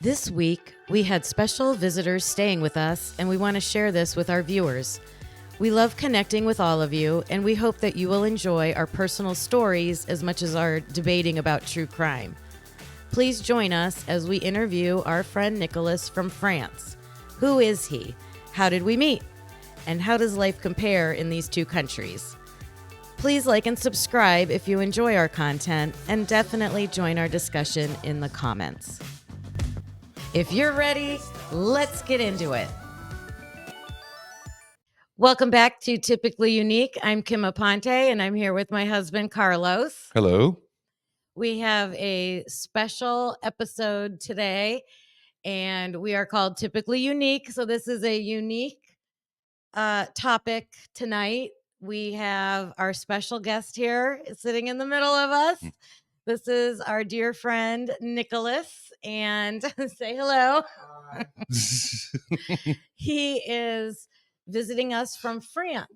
This week, we had special visitors staying with us, and we want to share this with our viewers. We love connecting with all of you, and we hope that you will enjoy our personal stories as much as our debating about true crime. Please join us as we interview our friend Nicolas from France. Who is he? How did we meet? And how does life compare in these two countries? Please like and subscribe if you enjoy our content, and definitely join our discussion in the comments. If you're ready, let's get into it. Welcome back to Typically Unique. I'm Kim Aponte, and I'm here with my husband, Carlos. Hello. We have a special episode today, and we are called Typically Unique. So this is a unique topic tonight. We have our special guest here sitting in the middle of us. This is our dear friend, Nicolas, and say hello. He is visiting us from France,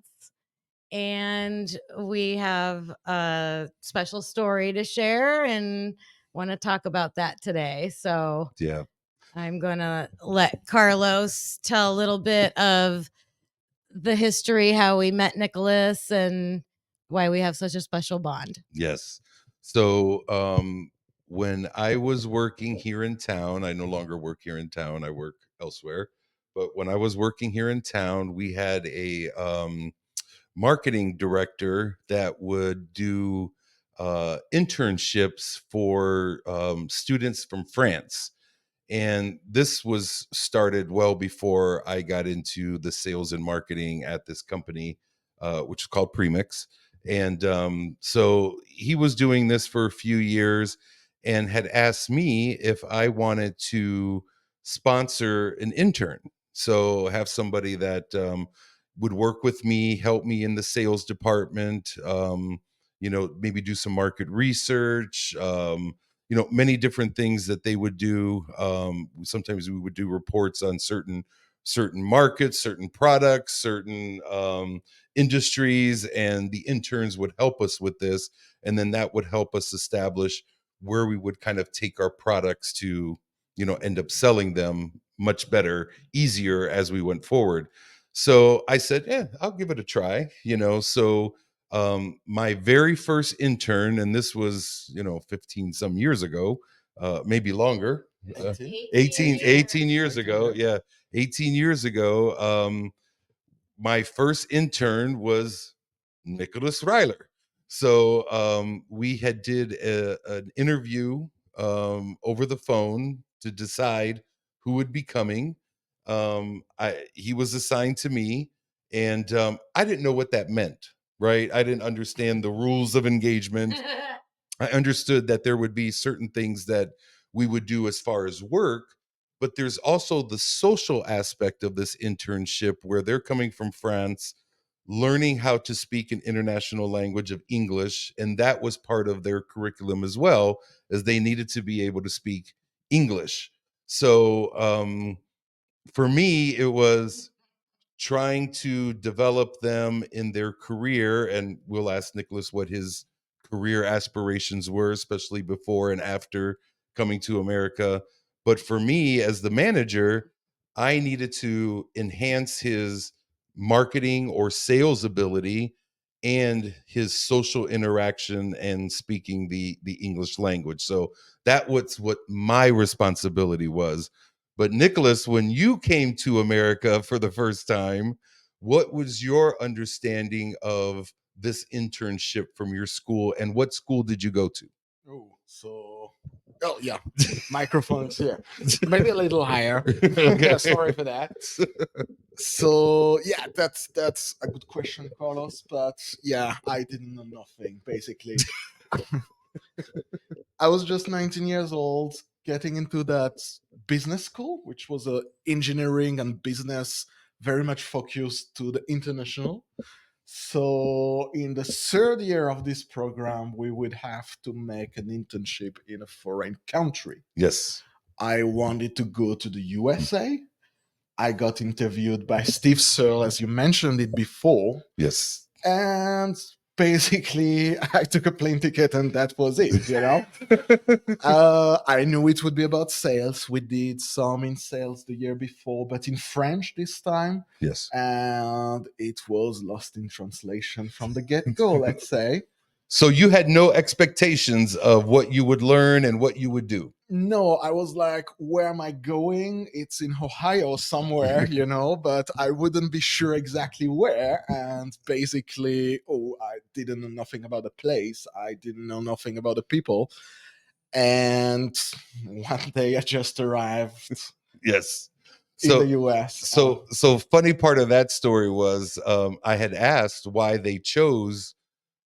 and we have a special story to share and want to talk about that today. So Yeah. I'm going to let Carlos tell a little bit of the history, how we met Nicolas, and why we have such a special bond. Yes. So when I was working here in town, I no longer work here in town. I work elsewhere. But when I was working here in town, we had a marketing director that would do internships for students from France. And this was started well before I got into the sales and marketing at this company, which is called Premix. And so he was doing this for a few years and had asked me if I wanted to sponsor an intern. So have somebody that would work with me, help me in the sales department, maybe do some market research, many different things that they would do. Sometimes we would do reports on certain markets, certain products, certain industries, and the interns would help us with this, and then that would help us establish where we would kind of take our products to, end up selling them much better, easier as we went forward. So I said, yeah, I'll give it a try. So my very first intern, and this was 15 some years ago, maybe longer, 18 years ago. Yeah, 18 years ago. My first intern was Nicholas Ryler. So we had did an interview over the phone to decide who would be coming. He was assigned to me, and I didn't know what that meant. Right, I didn't understand the rules of engagement. I understood that there would be certain things that we would do as far as work, but there's also the social aspect of this internship where they're coming from France, learning how to speak an international language of English. And that was part of their curriculum as well, as they needed to be able to speak English. So for me, it was trying to develop them in their career. And we'll ask Nicholas what his career aspirations were, especially before and after coming to America. But for me, as the manager, I needed to enhance his marketing or sales ability and his social interaction and speaking the English language. So that was what my responsibility was. But Nicholas, when you came to America for the first time, what was your understanding of this internship from your school, and what school did you go to? Oh, yeah, microphones here. Maybe a little higher. Okay. Sorry for that. So yeah, that's a good question, Carlos. But yeah, I didn't know nothing basically. I was just 19 years old, getting into that business school, which was a engineering and business, very much focused to the international. So in the third year of this program, we would have to make an internship in a foreign country. Yes. I wanted to go to the USA. I got interviewed by Steve Searle, as you mentioned it before. Yes. And basically, I took a plane ticket and that was it, you know? I knew it would be about sales. We did some in sales the year before, but in French this time. Yes. And it was lost in translation from the get-go, let's say. So you had no expectations of what you would learn and what you would do. No, I was like, where am I going? It's in Ohio somewhere, you know, but I wouldn't be sure exactly where. And basically, I didn't know nothing about the place. I didn't know nothing about the people. And one day I just arrived Yes. in the US. So funny part of that story was I had asked why they chose,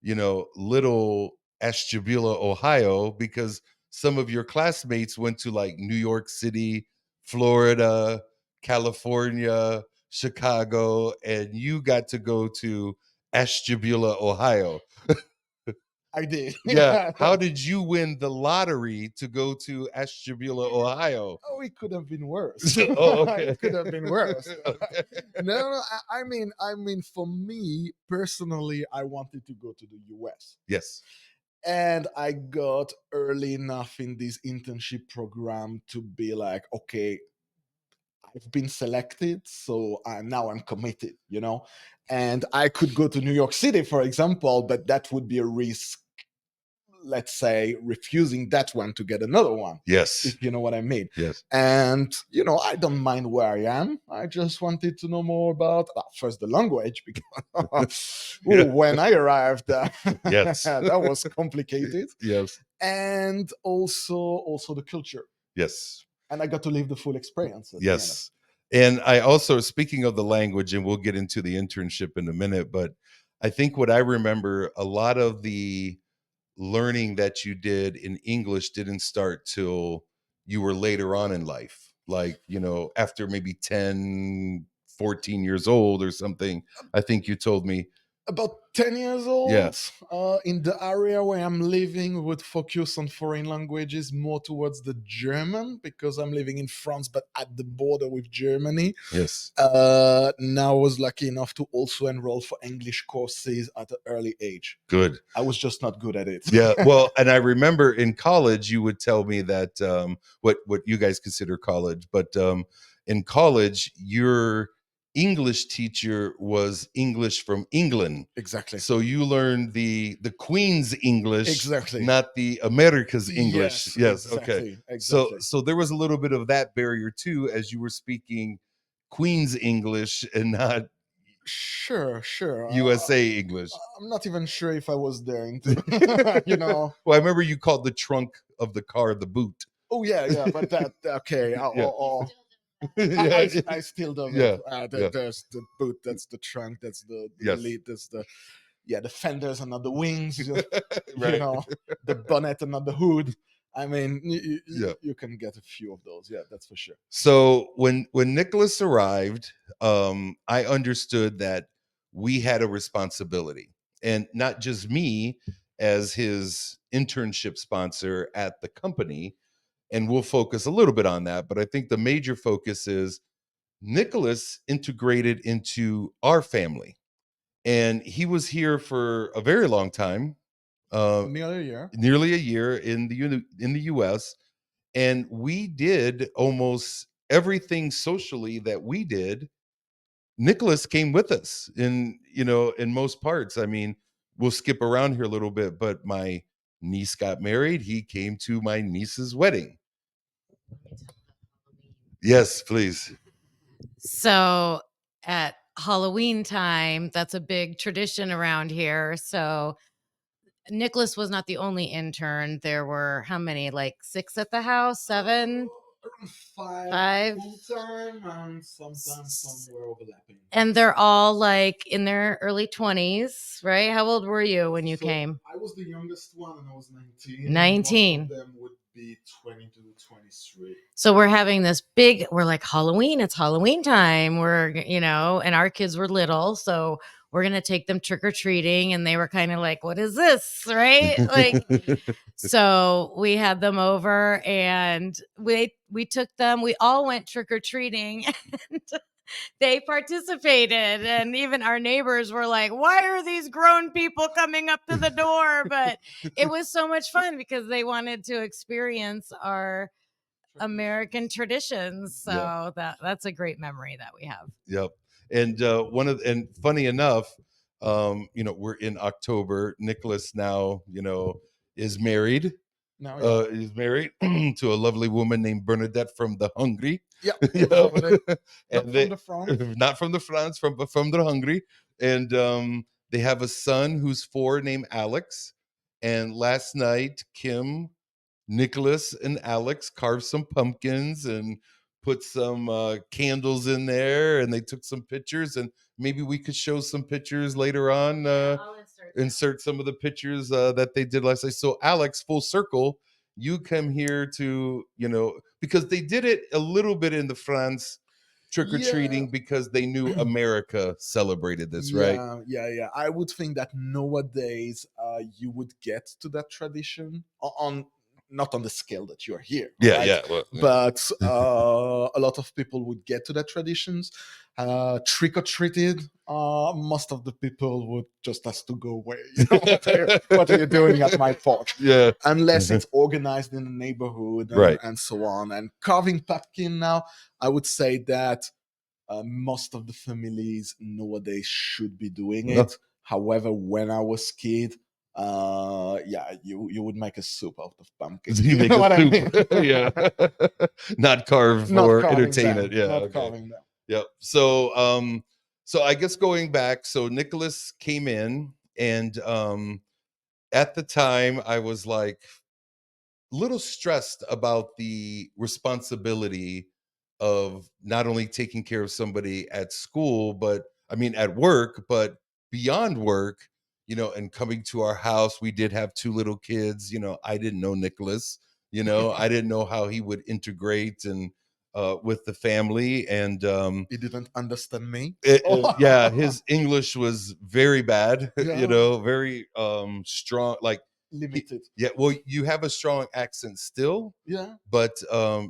little Ashtabula, Ohio, because some of your classmates went to like New York City, Florida, California, Chicago, and you got to go to Ashtabula, Ohio. I did. Yeah. How did you win the lottery to go to Ashtabula, Ohio? Oh, it could have been worse. Okay. It could have been worse. Okay. No, I mean, for me personally, I wanted to go to the US. Yes. And I got early enough in this internship program to be like, okay, I've been selected, so now I'm committed, you know? And I could go to New York City, for example, but that would be a risk, let's say, refusing that one to get another one. Yes. If you know what I mean. Yes. And, I don't mind where I am. I just wanted to know more about, first, the language, because when I arrived, Yes. that was complicated. Yes. And also the culture. Yes. And I got to live the full experience. Yes. And I also, speaking of the language, and we'll get into the internship in a minute, but I think what I remember, a lot of the learning that you did in English didn't start till you were later on in life, like, after maybe 10, 14 years old or something. I think you told me. About 10 years old. Yeah. In the area where I'm living, we would focus on foreign languages more towards the German, because I'm living in France, but at the border with Germany. Yes. Now I was lucky enough to also enroll for English courses at an early age. Good. I was just not good at it. Yeah. Well, and I remember in college, you would tell me that what you guys consider college, but in college, your English teacher was English from England. Exactly. So you learned the Queen's English, exactly, not the America's English. Yes. exactly, Okay. Exactly. So there was a little bit of that barrier too, as you were speaking Queen's English and not Sure. USA English. I'm not even sure if I was there. Well, I remember you called the trunk of the car the boot. Oh yeah, but that okay. Yeah. I still don't. Yeah. There's the boot. That's the trunk. That's the Yes. lid. That's the fenders and not the wings. Right. The bonnet and not the hood. I mean, Yeah. you can get a few of those. Yeah, that's for sure. So when Nicolas arrived, I understood that we had a responsibility, and not just me as his internship sponsor at the company. And we'll focus a little bit on that, but I think the major focus is Nicolas integrated into our family, and he was here for a very long time, nearly a year in the US, and we did almost everything socially that we did. Nicolas came with us in most parts. I mean, we'll skip around here a little bit, but my niece got married. He came to my niece's wedding. Yes, please. So at Halloween time, that's a big tradition around here. So Nicholas was not the only intern. There were how many? Like 6 at the house? 7? Five full time, and sometimes some were overlapping. And they're all like in their early 20s, right? How old were you when you came? I was the youngest one, and I was 19. 19. Most of them would be 22, 23. So we're having this we're like, Halloween, it's Halloween time. And our kids were little, so we're going to take them trick-or-treating. And they were kind of like, what is this? Right? Like, so we had them over and we took them, we all went trick-or-treating. And they participated, and even our neighbors were like, why are these grown people coming up to the door? But it was so much fun because they wanted to experience our American traditions. Yeah. So that's a great memory that we have. Yep. And and funny enough, we're in October. Nicholas now, is married. Now, yeah. He's married to a lovely woman named Bernadette from the Hungary. Yeah, Yeah. Hungary. Not And from they the front. not from the France, from the Hungary. And they have a son who's 4 named Alex. And last night, Kim, Nicholas, and Alex carved some pumpkins and put some candles in there, and they took some pictures. And maybe we could show some pictures later on. I'll Insert some of the pictures that they did last night. So, Alex, full circle, you come here to, because they did it a little bit in the France trick or Yeah. treating because they knew America celebrated this, right? Yeah. I would think that nowadays you would get to that tradition on not on the scale that you're here, Yeah, right? yeah. Well, yeah. But a lot of people would get to that traditions. Trick or treated, most of the people would just ask to go away. What are you doing at my porch? Yeah. Unless it's organized in the neighborhood Right. and so on. And carving pumpkin now, I would say that most of the families nowadays should be doing it. However, when I was kid, yeah, you would make a soup out of pumpkins. You make know a what I soup. mean? Yeah. Not carve Not or carving entertain them. it. Yeah. Not Okay. carving them. Yep. So I guess going back, so Nicholas came in, and at the time I was like little stressed about the responsibility of not only taking care of somebody at school, but I mean at work, but beyond work, and coming to our house. We did have 2 little kids. I didn't know Nicholas. I didn't know how he would integrate and with the family. And He didn't understand me. yeah, his English was very bad. Yeah. Very strong. Like Limited. yeah, well, you have a strong accent still, Yeah. but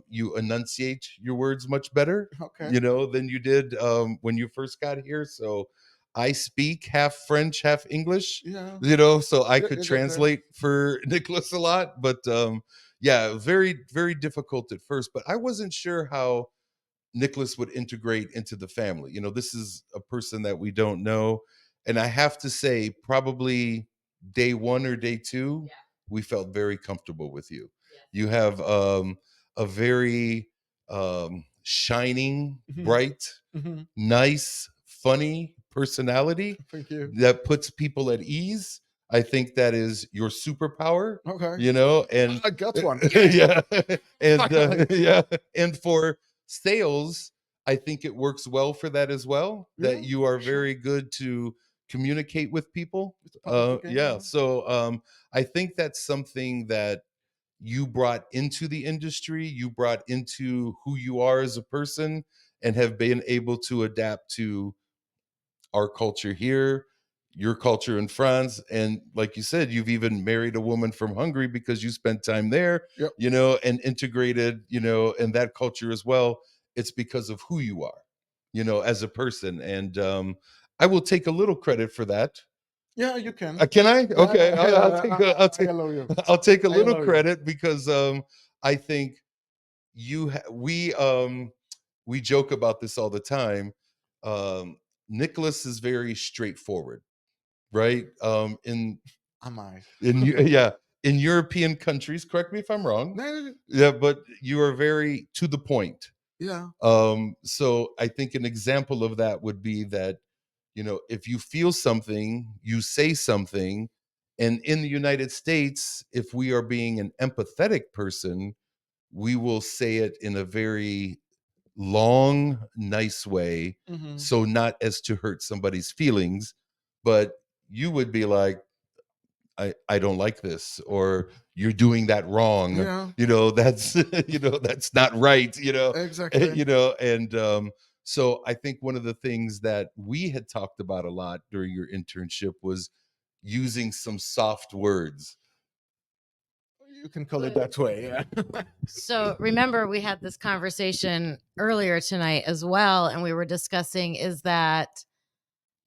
you enunciate your words much better, Okay. than you did when you first got here. So I speak half French, half English, Yeah. so I could You got there. translate for Nicholas a lot. But yeah, very, very difficult at first. But I wasn't sure how Nicholas would integrate into the family. This is a person that we don't know. And I have to say, probably day 1 or day 2, we felt very comfortable with you. You have a very shining, Mhm. bright, Mhm. nice, funny personality Thank you. that puts people at ease. I think that is your superpower, Okay. and I got one. yeah, and Finally. yeah, and for sales, I think it works well for that as well. Yeah, That you are for sure. very good to communicate with people. It's part of the game. Yeah, so I think that's something that you brought into the industry, you brought into who you are as a person, and have been able to adapt to our culture here, your culture in France. And like you said, you've even married a woman from Hungary because you spent time there, Yep. and integrated, in that culture as well. It's because of who you are, as a person. And I will take a little credit for that. Yeah, you can. Can I? Okay, I allow you. I'll take a I little allow you. credit because I think we joke about this all the time. Um, Nicholas is very straightforward, right? Am I? Yeah, in European countries, correct me if I'm wrong. No, Yeah, but you are very to the point. yeah. So I think an example of that would be that, if you feel something, you say something. And in the United States, if we are being an empathetic person, we will say it in a very long, nice way. Mhm. So not as to hurt somebody's feelings, but you would be like, I don't like this, or you're doing that wrong. Yeah, That's that's not right, exactly. and so I think one of the things that we had talked about a lot during your internship was using some soft words. You can call it that way. Yeah. So remember, we had this conversation earlier tonight as well, and we were discussing, is that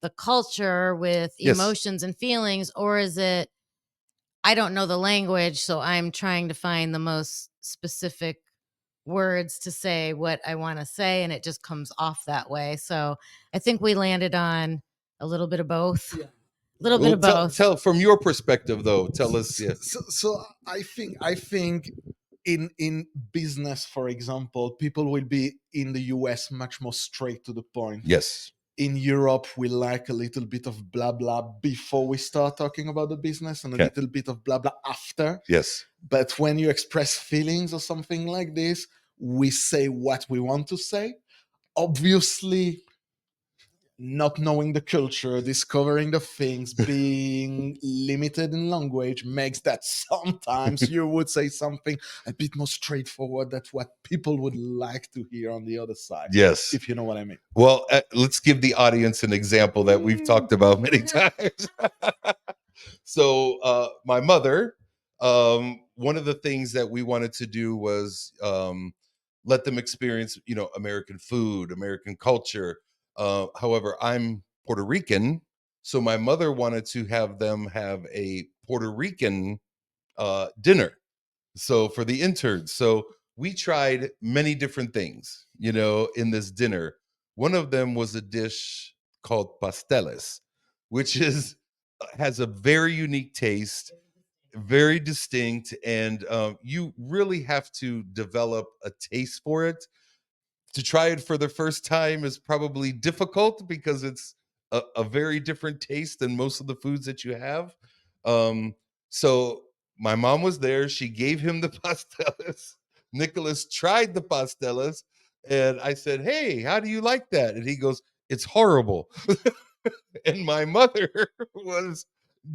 the culture with Yes. emotions and feelings, or is it, I don't know the language, so I'm trying to find the most specific words to say what I want to say, and it just comes off that way. So I think we landed on a little bit of both. Yeah. A little bit Well, of both. tell from your perspective though. Tell us. Yeah. So I think in business, for example, people will be in the US much more straight to the point. Yes. In Europe, we like a little bit of blah blah before we start talking about the business, and a Okay. little bit of blah blah after. Yes. But when you express feelings or something like this, we say what we want to say. Obviously, not knowing the culture, discovering the things, being limited in language makes that sometimes you would say something a bit more straightforward. That's what people would like to hear on the other side, Yes. if you know what I mean. Well, let's give the audience an example that we've talked about many times. So, my mother, one of the things that we wanted to do was let them experience, American food, American culture. However, I'm Puerto Rican, so my mother wanted to have them have a Puerto Rican dinner. So for the interns, so we tried many different things, in this dinner. One of them was a dish called pasteles, which is has a very unique taste, very distinct, and you really have to develop a taste for it. To try it for the first time is probably difficult because it's a very different taste than most of the foods that you have. So my mom was there. She gave him the pastelas. Nicholas tried the pastelas, and I said, "Hey, how do you like that?" And he goes, "It's horrible." And my mother was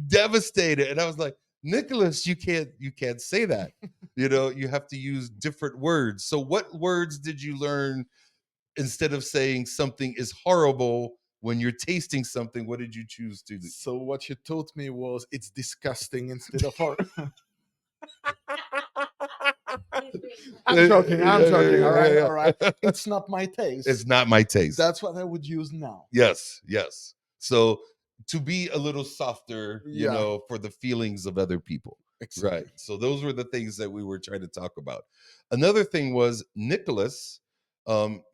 devastated, and I was like, "Nicholas, you can't say that. You have to use different words." So what words did you learn instead of saying something is horrible when you're tasting something? What did you choose to do? So what you taught me was it's disgusting instead of horrible. I'm joking. I'm joking. All right. All right. It's not my taste. It's not my taste. That's what I would use now. Yes, yes. So to be a little softer, Yeah. for the feelings of other people. Exactly. Right. So those were the things that we were trying to talk about. Another thing was Nicholas,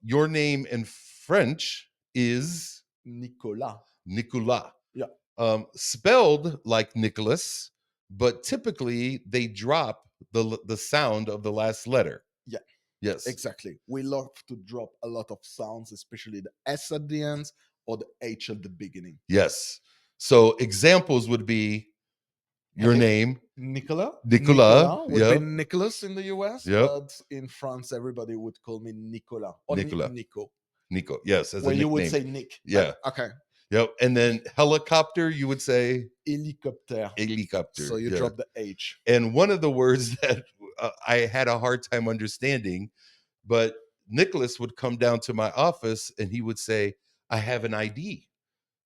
your name in French is Nicolas. Nicolas. Yeah. Spelled like Nicholas, but typically they drop the sound of the last letter. Yeah. Yes. Exactly. We love to drop a lot of sounds, especially the S at the end or the H at the beginning. Yes. So examples would be your name, Nicolas. Nicolas. Would Yeah. be Nicholas in the US, Yep. but in France, everybody would call me Nicolas or Nicolas. Nico. Nico. Yes, as Where a you nickname. would say Nick. Yeah. Okay. Yep. And then helicopter, you would say Helicopter. helicopter. So you yeah. drop the H. And one of the words that I had a hard time understanding, but Nicholas would come down to my office and he would say, "I have an ID."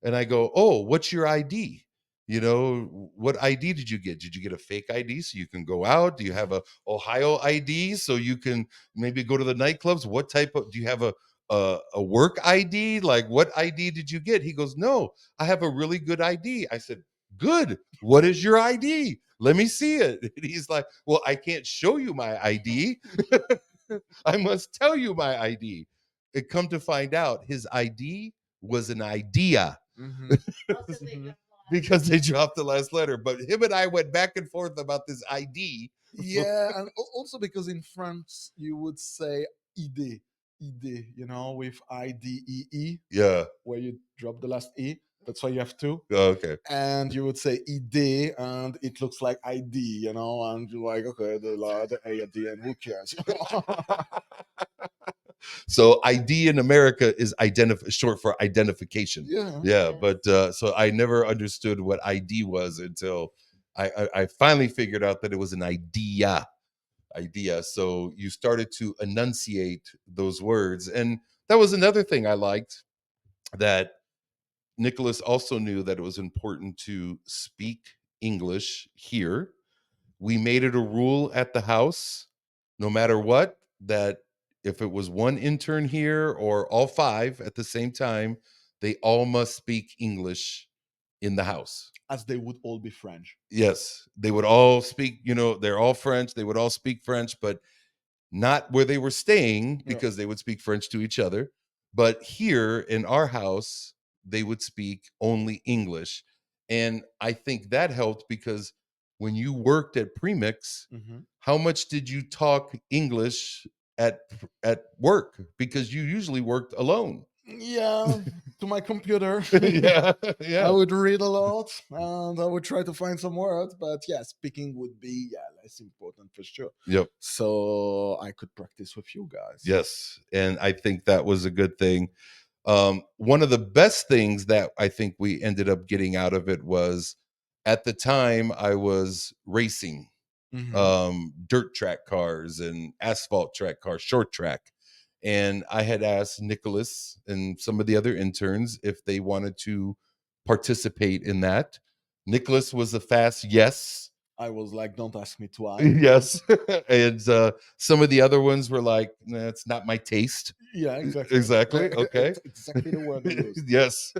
And I go, "Oh, what's your ID? What ID did you get? Did you get a fake ID so you can go out? Do you have a Ohio ID so you can maybe go to the nightclubs? What type of, do you have a work ID? Like, what ID did you get?" He goes, "No, I have a really good ID." I said, "Good. What is your ID? Let me see it." And he's like, "Well, I can't show you my ID. I must tell you my ID." It come to find out his ID was an idea. Because they dropped the last letter. But him and I went back and forth about this ID. Yeah, and also because in France you would say idée, with IDEE, Yeah. where you drop the last E. That's why you have two. Okay. And you would say idée, and it looks like ID, and you're like, okay, the A at the end, who cares? So ID in America is short for identification. Yeah. Yeah, but so I never understood what ID was until I finally figured out that it was an idea. So you started to enunciate those words, and that was another thing I liked, that Nicholas also knew that it was important to speak English here, we made it a rule at the house, no matter what, that if it was one intern here or all five at the same time, they all must speak English in the house. As they would all be French. Yes, they would all speak, they're all French. They would all speak French, but not where they were staying, Yeah. because they would speak French to each other. But here in our house, they would speak only English. And I think that helped because when you worked at Premix, Mhm. how much did you talk English at work? Because you usually worked alone. Yeah, to my computer. Yeah, I yeah. would read a lot and I would try to find some words, but yeah, speaking would be less important for sure. Yep. So I could practice with you guys. Yes. And I think that was a good thing. One of the best things that I think we ended up getting out of it was, at the time I was racing dirt track cars and asphalt track cars, short track. And I had asked Nicolas and some of the other interns if they wanted to participate in that. Nicolas was a fast yes. I was like, don't ask me twice. Yes. And some of the other ones were like, nah, it's not my taste. Yeah, exactly. Exactly. Okay. It's exactly the word I used. Yes.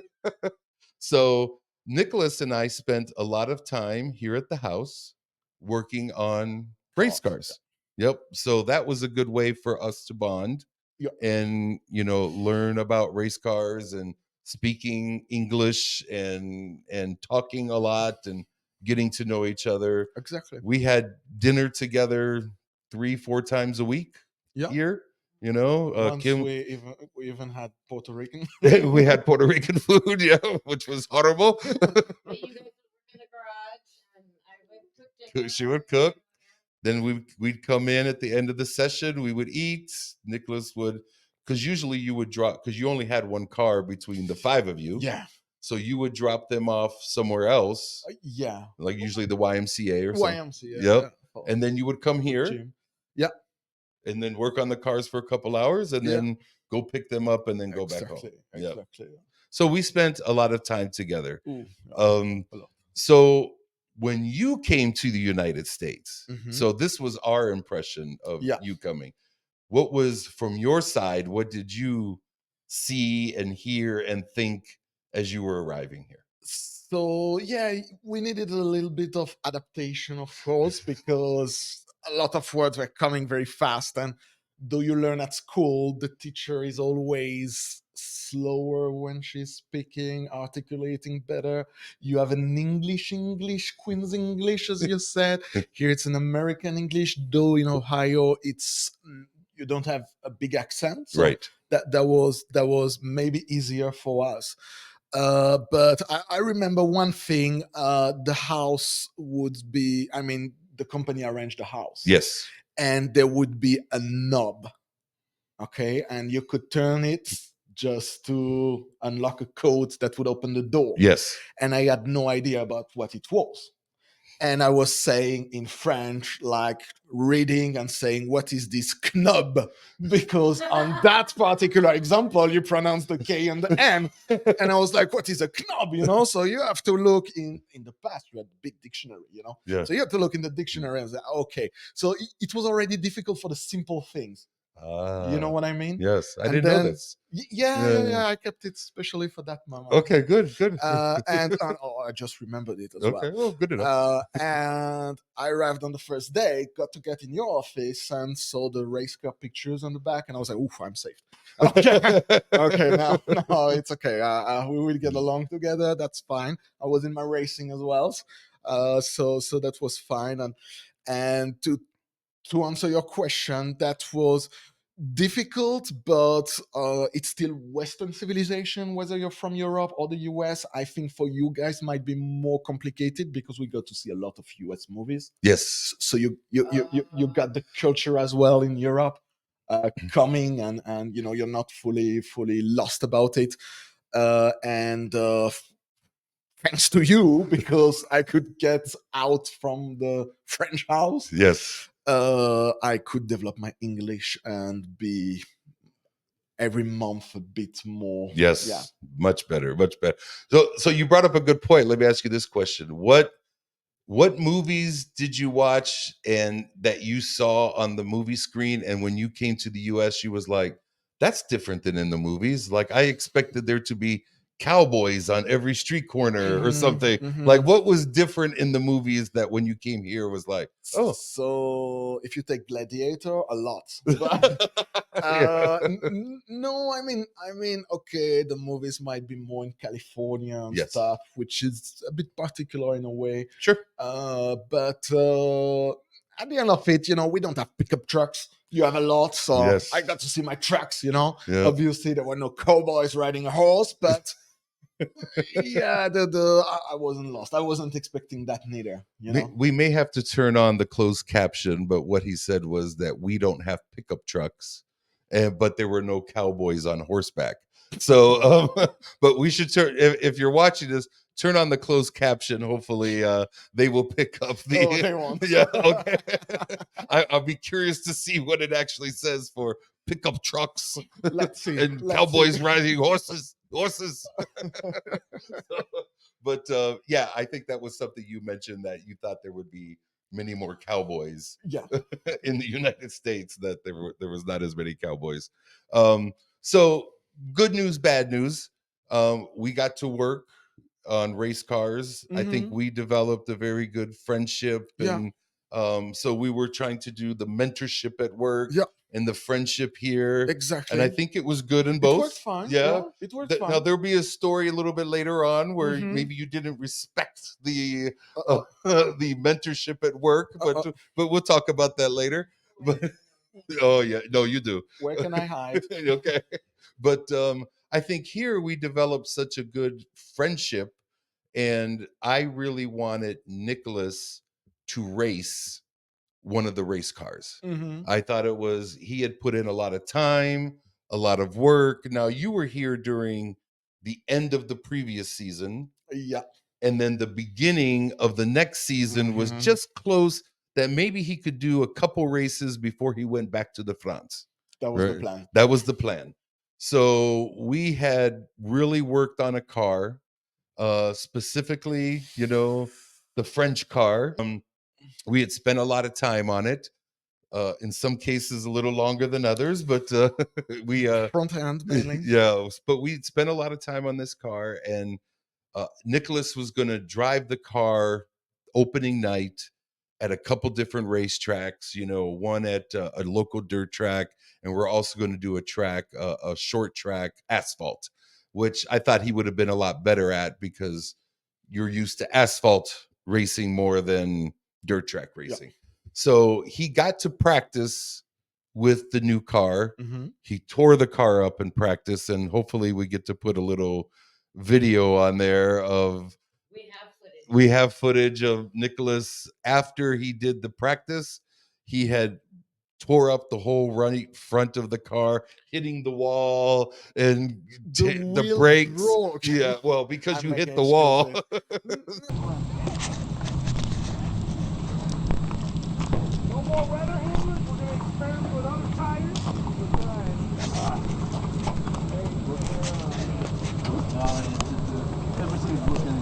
So Nicholas and I spent a lot of time here at the house working on race cars. Yep. So that was a good way for us to bond Yeah. and, learn about race cars and speaking English and talking a lot and getting to know each other. Exactly. We had dinner together 3-4 times a week here. Once Kim, we even had Puerto Rican. we had Puerto Rican food, which was horrible. You guys were in the garage, and I would cook dinner. She would cook. Then we'd come in at the end of the session. We would eat. Nicholas would, because usually you would drop, because you only had one car between the five of you. Yeah. So you would drop them off somewhere else, Yeah. like usually the YMCA or something. YMCA. Yep. Yeah. And then you would come here Gym. Yeah. and then work on the cars for a couple hours and then go pick them up and then go back home. Exactly. So we spent a lot of time together. Ooh, So when you came to the United States, Mhm. so this was our impression of Yeah. you coming. What was from your side? What did you see and hear and think as you were arriving here? So yeah, we needed a little bit of adaptation, of course, because a lot of words were coming very fast. And though you learn at school, the teacher is always slower when she's speaking, articulating better. You have an English, Queen's English, as you said. Here it's an American English, though in Ohio it's you don't have a big accent. So Right. that was maybe easier for us. But I remember one thing, the house would be, the company arranged the house. Yes. And there would be a knob. Okay. And you could turn it just to unlock a code that would open the door. Yes. And I had no idea about what it was. And I was saying in French, like reading and saying, what is this knob? Because on that particular example, you pronounce the K and the N. And I was like, what is a knob? So you have to look in the past, you had a big dictionary, Yeah. So you have to look in the dictionary and say, okay. So it was already difficult for the simple things. You know what I mean? Yes. I didn't know this. Yeah. I kept it especially for that moment. Okay, good. And I just remembered it as well. Okay, well, good enough. And I arrived on the first day, got to get in your office and saw the race car pictures on the back, and I was like, "Oof, I'm safe." Okay, now it's okay. We will get along together. That's fine. I was in my racing as well, so that was fine. And to answer your question, that was difficult, but it's still Western civilization, whether you're from Europe or the US. I think for you guys might be more complicated because we got to see a lot of US movies. Yes. So you got the culture as well in Europe coming, and you're not fully lost about it. And thanks to you, because I could get out from the French house. Yes. I could develop my English and be every month a bit more. Yes. Yeah. Much better. So you brought up a good point. Let me ask you this question. What what movies did you watch and that you saw on the movie screen, and when you came to the US you was like, that's different than in the movies? Like, I expected there to be cowboys on every street corner or something. Like, what was different in the movies that when you came here was like, oh. So if you take Gladiator, a lot. Yeah. No, I mean, okay, the movies might be more in California and Yes. stuff, which is a bit particular in a way. Sure. But at the end of it, we don't have pickup trucks. You have a lot, so Yes. I got to see my trucks. Yeah. Obviously there were no cowboys riding a horse, but yeah, I wasn't lost. I wasn't expecting that neither. We may have to turn on the closed caption, but what he said was that we don't have pickup trucks, but there were no cowboys on horseback. So, but we should turn, if you're watching this, turn on the closed caption. Hopefully, they will pick up the. Oh, they won't. Yeah, okay. I'll be curious to see what it actually says for pickup trucks. Let's see. And cowboys riding horses. But yeah, I think that was something you mentioned, that you thought there would be many more cowboys. Yeah. In the United States, that there was not as many cowboys. So good news, bad news. We got to work on race cars. I think we developed a very good friendship, and so we were trying to do the mentorship at work. Yeah. And the friendship here. Exactly. And I think it was good in both. It worked fine. Yeah. It worked fine. Now, there'll be a story a little bit later on where maybe you didn't respect the mentorship at work, but we'll talk about that later. But oh yeah, no, you do. Where can I hide? Okay. But I think here we developed such a good friendship, and I really wanted Nicolas to race one of the race cars. I thought he had put in a lot of time, a lot of work. Now, you were here during the end of the previous season. Yeah. And then the beginning of the next season was just close, that maybe he could do a couple races before he went back to the France. That was the plan. That was the plan. So we had really worked on a car, specifically, the French car. We had spent a lot of time on it, in some cases a little longer than others, but we front end mainly. Yeah, but we spent a lot of time on this car, and Nicolas was going to drive the car opening night at a couple different racetracks, one at a local dirt track, and we're also going to do a short track asphalt, which I thought he would have been a lot better at, because you're used to asphalt racing more than dirt track racing. Yep. So he got to practice with the new car. He tore the car up in practice, and hopefully we get to put a little video on there of we have footage of Nicolas after he did the practice. He had tore up the whole front of the car, hitting the wall, and the brakes broke. Yeah, well, because you hit the wall. More weather handlers, we're going to experiment with other tires.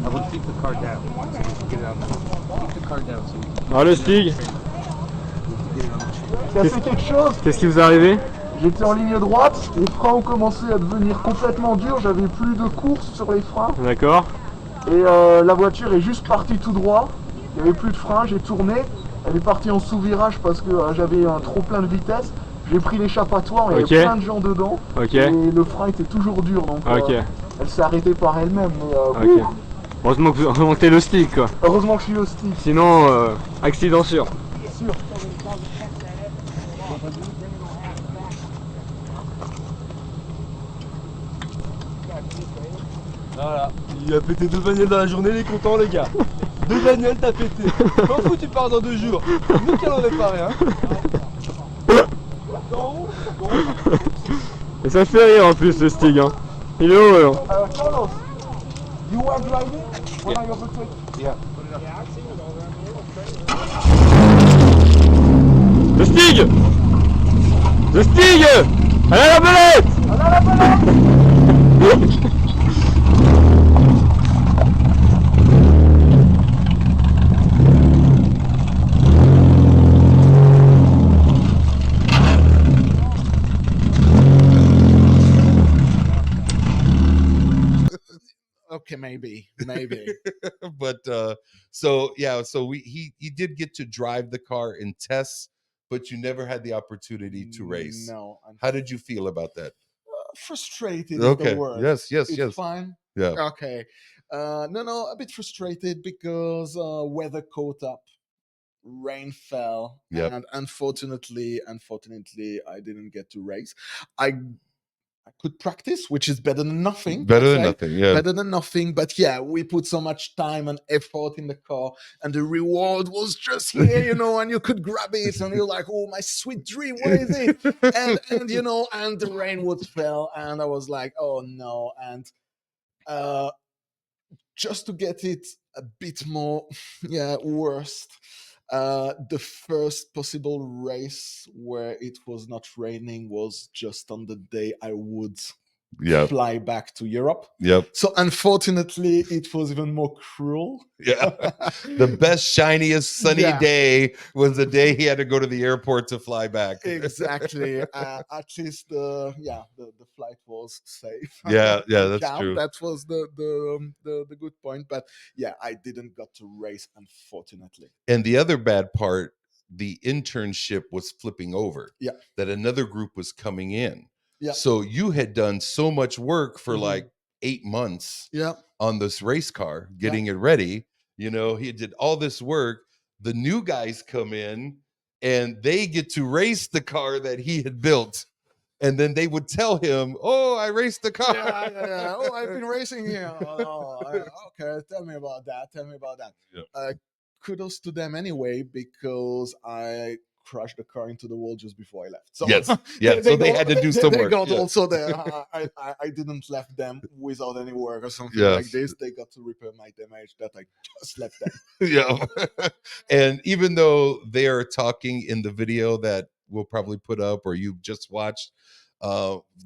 I would keep the car down. Get it on there. Keep the car down. Allez Stig, Ça fait quelque chose. qu'est-ce qui vous est arrivé? J'étais en ligne droite, les freins ont commencé à devenir complètement durs, j'avais plus de course sur les freins. D'accord. Et la voiture est juste partie tout droit, il n'y avait plus de frein, j'ai tourné. Elle est partie en sous-virage parce que j'avais un trop plein de vitesse. J'ai pris l'échappatoire, il y avait plein de gens dedans. Et le frein était toujours dur, donc elle s'est arrêtée par elle-même. Mais, heureusement que t'es le stick, quoi. Heureusement que je suis le stick. Sinon, accident sûr. Sûr. Voilà, il a pété 2 bagnoles dans la journée, il est content les gars. 2 bagnoles t'as pété. M'en fous, tu pars dans 2 jours. Nous qu'elle en réparer, hein. Et ça fait rire en plus le Stig, hein. Il est heureux, hein. Carlos, you are driving when I overtake? Yeah. Le Stig! Le Stig! Allez à la belette! Allez à la belette! maybe. But so yeah, so he did get to drive the car in tests, but you never had the opportunity to race. No. How did you feel about that? Frustrated is the Okay. word. Yes. It's fine. Yeah. Okay. No, a bit frustrated because weather caught up, rain fell, Yep. and unfortunately, I didn't get to race. I I could practice, which is better than nothing. Better I'd than say. nothing. Yeah. Better than nothing. But yeah, we put so much time and effort in the car, and the reward was just here, and you could grab it, and you're like, oh, my sweet dream, what is it? And the rain would fell, and I was like, oh no. And uh just to get it a bit more worst, the first possible race where it was not raining was just on the day I would Yep. fly back to Europe. Yep. So unfortunately, it was even more cruel. Yeah. The best, shiniest, sunny Yeah. day was the day he had to go to the airport to fly back. Exactly. At least the flight was safe. Yeah, On that's camp. true. That was the good point. But yeah, I didn't got to race, unfortunately. And the other bad part, the internship was flipping over. Yeah. That another group was coming in. Yeah. So you had done so much work for Mhm. like 8 months Yeah. on this race car, getting it ready. He did all this work. The new guys come in and they get to race the car that he had built. And then they would tell him, "Oh, I raced the car." Yeah. Oh, I've been racing here. Okay. Tell me about that. Yeah. Kudos to them anyway, because I crashed the car into the wall just before I left. So Yes. So they had to do some They work. got Yeah. also there. I didn't left them without any work or something Yes. like this. They got to repair my damage that I just left them. Yeah. And even though they are talking in the video that we'll probably put up or you just watched,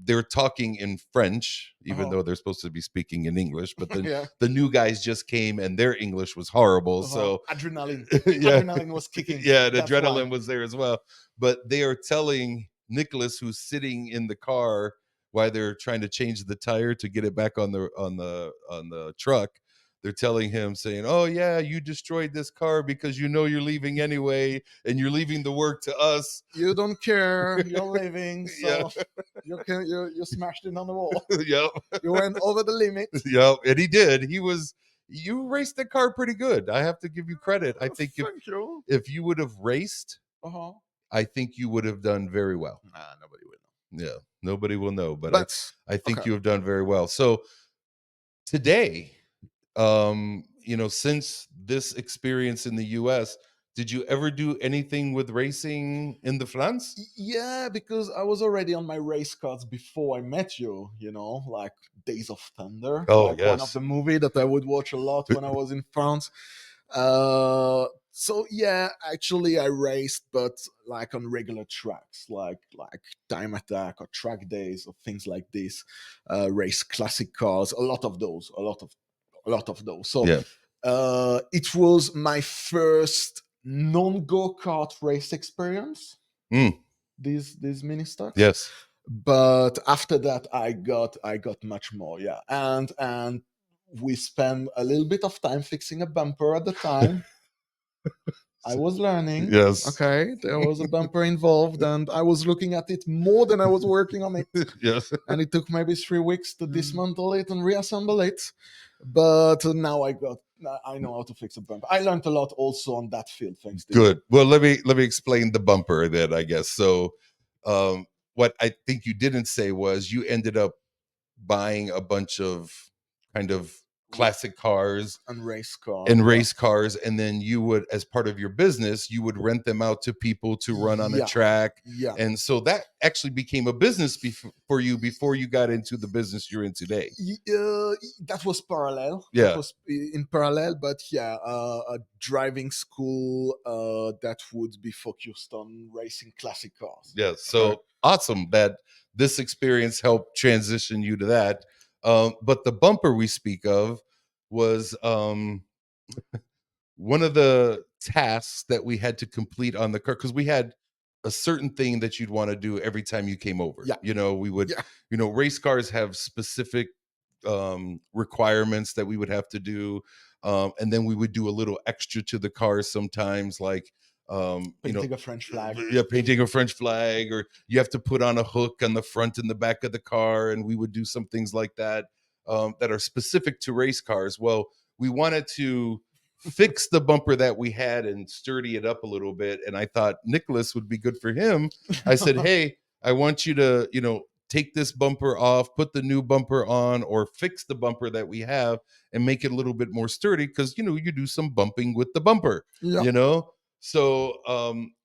they're talking in French, even though they're supposed to be speaking in English. But then Yeah. the new guys just came and their English was horrible. So adrenaline. yeah. Adrenaline was kicking. Yeah, the That's adrenaline why. was there as well. But they are telling Nicholas, who's sitting in the car while they're trying to change the tire to get it back on the truck. They're telling him, saying, "Oh yeah, you destroyed this car because you're leaving anyway, and you're leaving the work to us." You don't care. You're leaving, so Yeah. you smashed it on the wall. Yep. You went over the limit. Yep. And he did. You raced the car pretty good. I have to give you credit. I think Thank you. if you would have raced, I think you would have done very well. Nobody will know. Yeah, nobody will know, but But I think okay. you have done very well. So today, since this experience in the US, did you ever do anything with racing in the France? Yeah, because I was already on my race cards before I met you, like Days of Thunder, Oh, like one of yes. the movie that I would watch a lot when I was in France. So yeah, actually I raced, but like on regular tracks, like Time Attack or Track Days or things like this. Race classic cars, a lot of those. So Yeah. it was my first non-go-kart race experience. Mm. These mini stocks. Yes. But after that I got much more, yeah. And we spent a little bit of time fixing a bumper at the time. I was learning. Yes. Okay, there was a bumper involved, and I was looking at it more than I was working on it. Yes. And it took maybe 3 weeks to dismantle it and reassemble it. But now I know how to fix a bumper. I learned a lot also on that field, thanks to Good. Well, let me explain the bumper then, I guess. So, what I think you didn't say was you ended up buying a bunch of kind of classic cars and race cars. And then you would, as part of your business, you would rent them out to people to run on a track. Yeah. And so that actually became a business for you before you got into the business you're in today. That was parallel. Yeah. That was in parallel, but yeah, a driving school that would be focused on racing classic cars. Yeah. So awesome that this experience helped transition you to that. But the bumper we speak of was one of the tasks that we had to complete on the car, because we had a certain thing that you'd want to do every time you came over. Yeah. We would, race cars have specific requirements that we would have to do. And then we would do a little extra to the cars sometimes, like Painting a French flag. Yeah, painting a French flag, or you have to put on a hook on the front and the back of the car, and we would do some things like that that are specific to race cars. Well, we wanted to fix the bumper that we had and sturdy it up a little bit, and I thought Nicolas would be good for him. I said, hey, I want you to, take this bumper off, put the new bumper on, or fix the bumper that we have and make it a little bit more sturdy, because you do some bumping with the bumper. So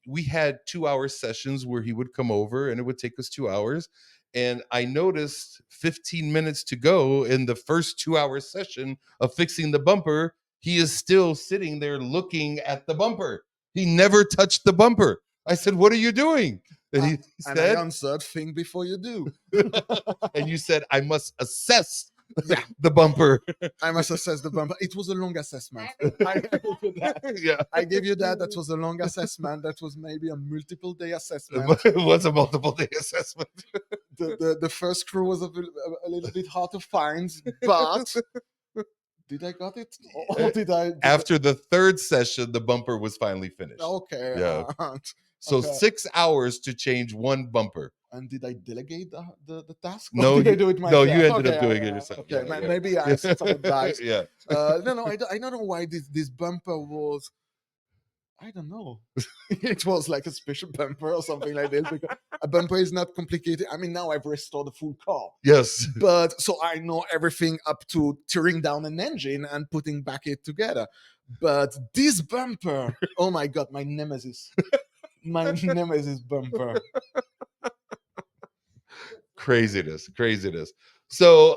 we had 2-hour sessions where he would come over, and it would take us 2 hours. And I noticed 15 minutes to go in the first 2-hour session of fixing the bumper, he is still sitting there looking at the bumper. He never touched the bumper. I said, "What are you doing?" And he and said, I answered, "Think before you do." and you said, "I must assess the bumper." I must assess the bumper. It was a long assessment. Yeah. I gave you that. That was a long assessment. That was maybe a multiple day assessment. It was a multiple day assessment. The first screw was a little bit hard to find, but did I got it? Or did I? After the third session, the bumper was finally finished. Okay. Yeah. So 6 hours to change one bumper. And did I delegate the task? No, or did I do it myself? No, you ended up doing it yourself. Okay, Yeah, maybe I set some advice. Yeah. No, I don't know why this bumper was. I don't know. It was like a special bumper or something like this, because a bumper is not complicated. I mean, now I've restored the full car. Yes. But so I know everything up to tearing down an engine and putting back it together. But this bumper, oh my God, my nemesis. My nemesis bumper. Craziness. So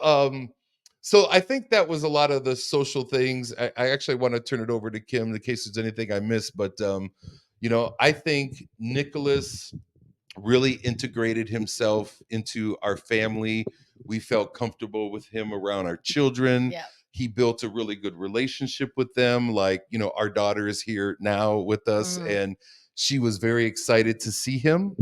I think that was a lot of the social things. I actually want to turn it over to Kim in case there's anything I missed, but I think Nicolas really integrated himself into our family. We felt comfortable with him around our children. Yeah. He built a really good relationship with them. Like, our daughter is here now with us, and she was very excited to see him.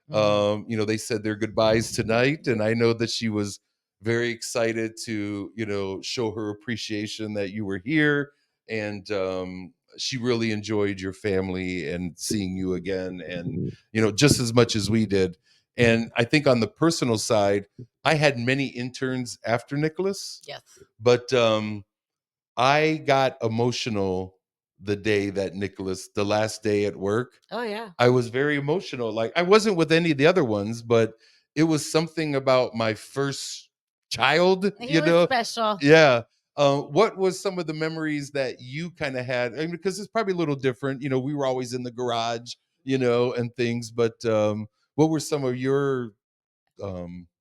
They said their goodbyes tonight, and I know that she was very excited to, show her appreciation that you were here. And she really enjoyed your family and seeing you again, and just as much as we did. And I think on the personal side, I had many interns after Nicolas. Yes. But I got emotional the day that Nicolas, the last day at work. Oh yeah. I was very emotional. Like, I wasn't with any of the other ones, but it was something about my first child, He was special. Yeah. What was some of the memories that you kind of had? I mean, because it's probably a little different. We were always in the garage, and things. But what were some of your?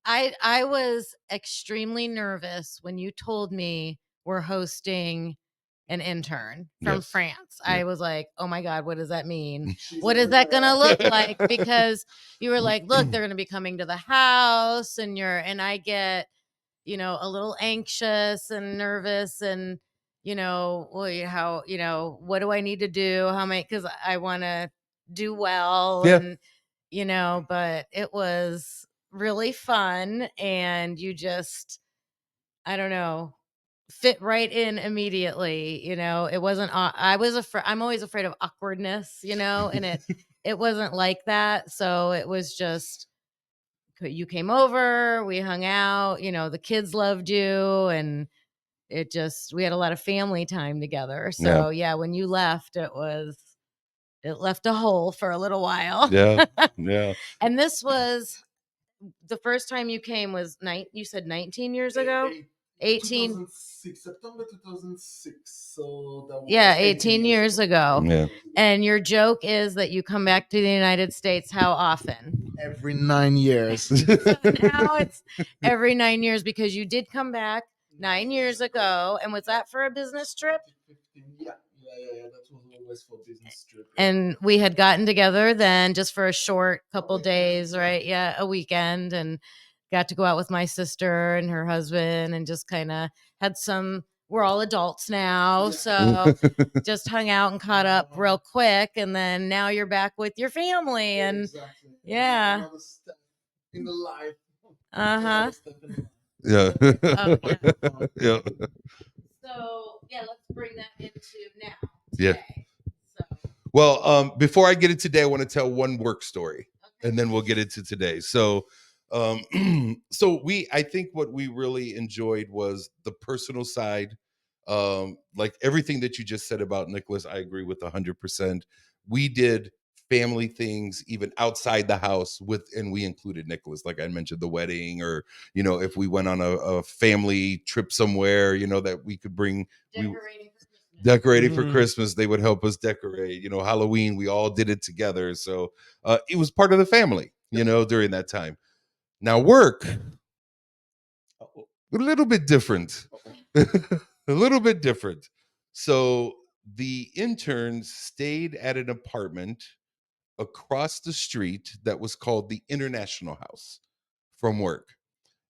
I was extremely nervous when you told me we're hosting an intern from France. Yeah. I was like, oh my God, what does that mean? What is that going to look like? Because you were like, look, they're going to be coming to the house, and I get, a little anxious and nervous, and, what do I need to do? Because I want to do well. Yeah. And, but it was really fun, and you just, I don't know, fit right in immediately. It wasn't, I was afraid, I'm always afraid of awkwardness, and it wasn't like that. So it was just, you came over, we hung out, the kids loved you, and we had a lot of family time together. So yeah, when you left, it left a hole for a little while. Yeah. Yeah. And this was the first time you came was you said 19 years ago? 18. 2006, September 2006. So that was 18 years ago. Yeah. And your joke is that you come back to the United States how often? Every 9 years. So now it's every 9 years, because you did come back 9 years ago. And was that for a business trip? Yeah. That was always for business trip. And we had gotten together then just for a short couple days, right? Yeah, a weekend, and got to go out with my sister and her husband, and just kind of had we're all adults now. So just hung out and caught up real quick. And then now you're back with your family. And exactly. yeah. Another step in the life. Uh-huh. Yeah. Oh, yeah. Yeah. So yeah, let's bring that into now. Yeah. Today. So Well, before I get into today, I want to tell one work story, okay. and then we'll get into today. So, I think what we really enjoyed was the personal side. Like everything that you just said about Nicholas, I agree with 100%. We did family things even outside the house and we included Nicholas, like I mentioned, the wedding, or if we went on a family trip somewhere, that we could bring. Decorating for Christmas, they would help us decorate. Halloween, we all did it together. So it was part of the family, during that time. Now, work, a little bit different. A little bit different. So the interns stayed at an apartment across the street that was called the International House from work.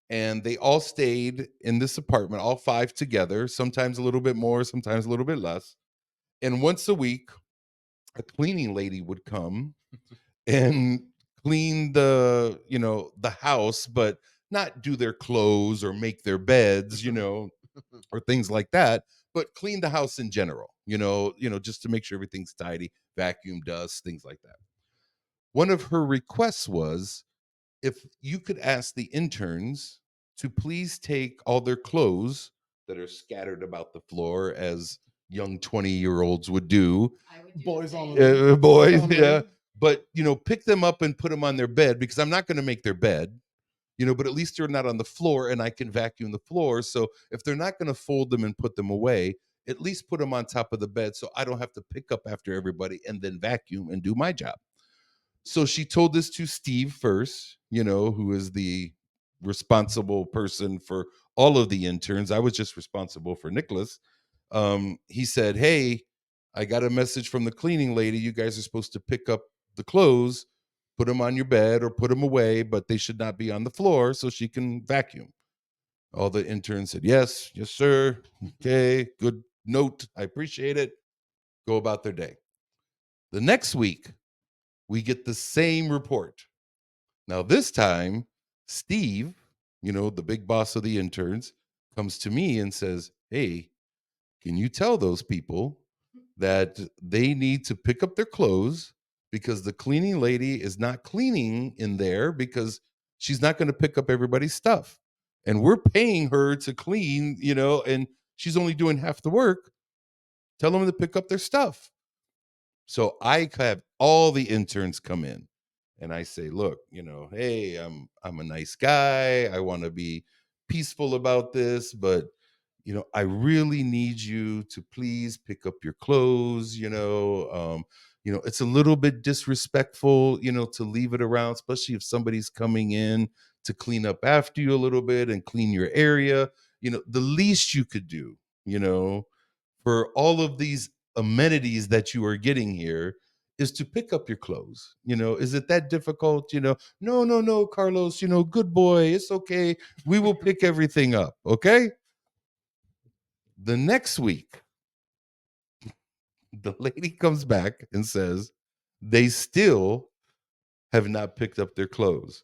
And they all stayed in this apartment, all five together, sometimes a little bit more, sometimes a little bit less. And once a week, a cleaning lady would come and clean the house, but not do their clothes or make their beds, or things like that, but clean the house in general, just to make sure everything's tidy, vacuum, dust, things like that. One of her requests was if you could ask the interns to please take all their clothes that are scattered about the floor, as young 20-year-olds would do. Boys only. Boys, yeah. But pick them up and put them on their bed, because I'm not going to make their bed, but at least they're not on the floor and I can vacuum the floor. So if they're not going to fold them and put them away, at least put them on top of the bed so I don't have to pick up after everybody and then vacuum and do my job. So she told this to Steve first, who is the responsible person for all of the interns. I was just responsible for Nicholas. He said, "Hey, I got a message from the cleaning lady. You guys are supposed to pick up the clothes, put them on your bed or put them away, but they should not be on the floor so she can vacuum." All the interns said, "Yes, yes, sir. Okay, good note. I appreciate it." Go about their day. The next week, we get the same report. Now, this time, Steve, the big boss of the interns, comes to me and says, "Hey, can you tell those people that they need to pick up their clothes, because the cleaning lady is not cleaning in there because she's not going to pick up everybody's stuff. And we're paying her to clean, and she's only doing half the work. Tell them to pick up their stuff." So I have all the interns come in and I say, "Look, hey, I'm a nice guy. I want to be peaceful about this, but I really need you to please pick up your clothes. It's a little bit disrespectful, to leave it around, especially if somebody's coming in to clean up after you a little bit and clean your area. The least you could do, for all of these amenities that you are getting here, is to pick up your clothes. Is it that difficult? No, no, no, Carlos, good boy. It's okay. We will pick everything up. Okay." The next week, the lady comes back and says they still have not picked up their clothes.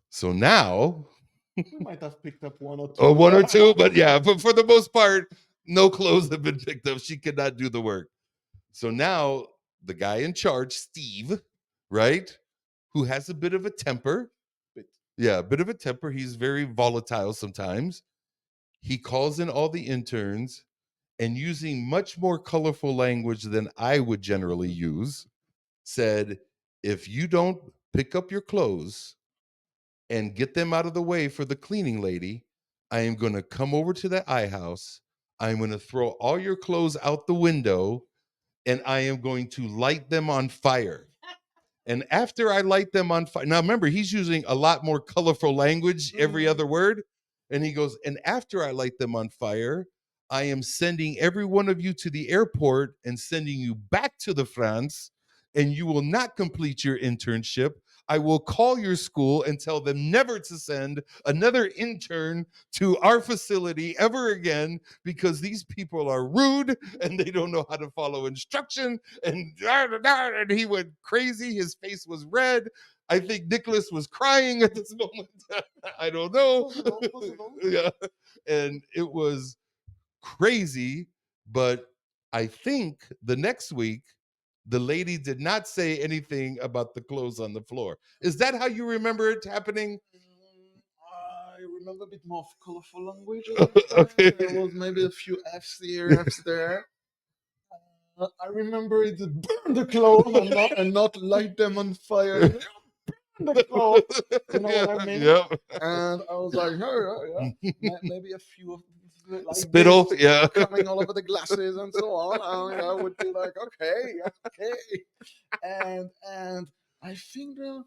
So now, We might have picked up one or two. oh, one or two, but yeah, but for the most part, no clothes have been picked up. She could not do the work. So now the guy in charge, Steve, right, who has a bit of a temper. Yeah, a bit of a temper. He's very volatile sometimes. He calls in all the interns, and using much more colorful language than I would generally use, said, "If you don't pick up your clothes and get them out of the way for the cleaning lady, I am going to come over to the iHouse. I'm going to throw all your clothes out the window, and I am going to light them on fire. And after I light them on fire," now remember, he's using a lot more colorful language every other word. And he goes, "And after I light them on fire, I am sending every one of you to the airport and sending you back to the France, and you will not complete your internship. I will call your school and tell them never to send another intern to our facility ever again because these people are rude and they don't know how to follow instruction. And he went crazy. His face was red. I think Nicholas was crying at this moment. I don't know. Yeah. And it was crazy, but I think the next week the lady did not say anything about the clothes on the floor. Is that how you remember it happening? I remember a bit more of colorful language. Okay. There was maybe a few F's here, F's there. I remember it burn the clothes and not light them on fire. Burn the clothes. You know what I mean? Yeah. And I was like, oh, yeah. Maybe a few of like Spittle, this yeah. coming all over the glasses and so on. I would be like, okay. And I think the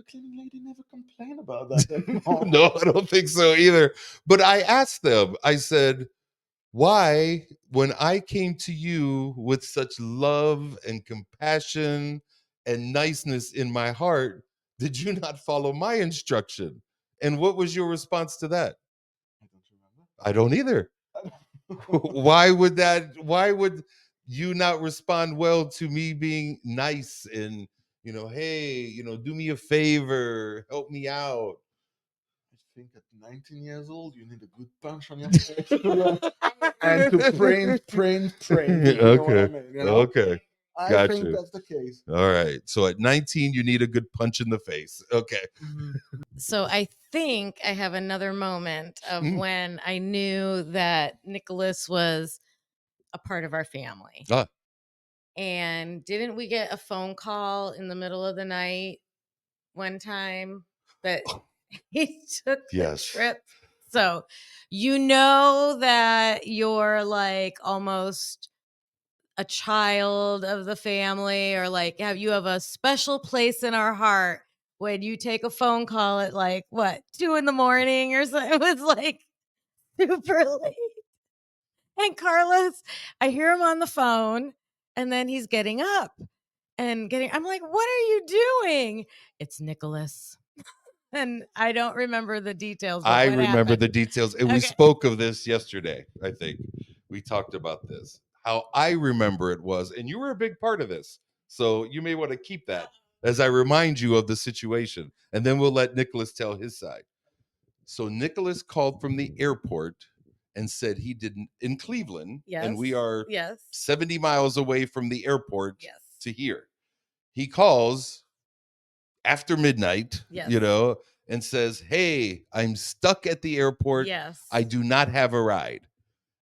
cleaning lady never complained about that anymore. No, I don't think so either. But I asked them, I said, why, when I came to you with such love and compassion and niceness in my heart, did you not follow my instruction? And what was your response to that? I don't either. Why would you not respond well to me being nice and, hey, do me a favor, help me out? I think at 19 years old, you need a good punch on your face and to pray. You know what I mean? Okay. I think that's the case. All right. So at 19, you need a good punch in the face. Okay. So I think I have another moment of when I knew that Nicholas was a part of our family. Ah. And didn't we get a phone call in the middle of the night one time that he took the trip? So you know that you're like almost a child of the family, or like you have a special place in our heart when you take a phone call at like 2 a.m. or something. It was like super late. And Carlos, I hear him on the phone, and then he's getting up and I'm like, what are you doing? It's Nicholas. And I don't remember the details. I remember the details. And we spoke of this yesterday, I think. We talked about this. How I remember it was, and you were a big part of this. So you may want to keep that as I remind you of the situation. And then we'll let Nicholas tell his side. So Nicholas called from the airport and said he didn't in Cleveland. Yes. And we are yes. 70 miles away from the airport Yes. to here. He calls after midnight, Yes. and says, hey, I'm stuck at the airport. Yes. I do not have a ride.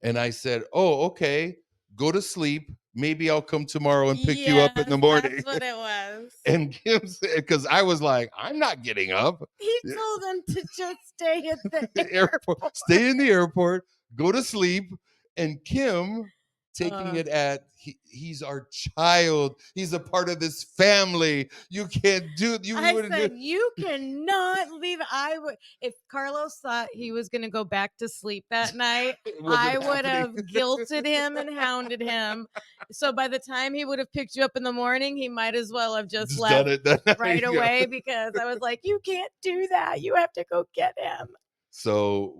And I said, oh, okay, go to sleep. Maybe I'll come tomorrow and pick you up in the morning. That's what it was. And Kim said, because I was like, I'm not getting up. He told him to just stay at the airport. Stay in the airport, go to sleep. And Kim taking it at he's our child. He's a part of this family. You can't do it. I said you cannot leave. I would, if Carlos thought he was going to go back to sleep that night, I would have guilted him and hounded him. So by the time he would have picked you up in the morning, he might as well have just left right away, because I was like, you can't do that. You have to go get him. So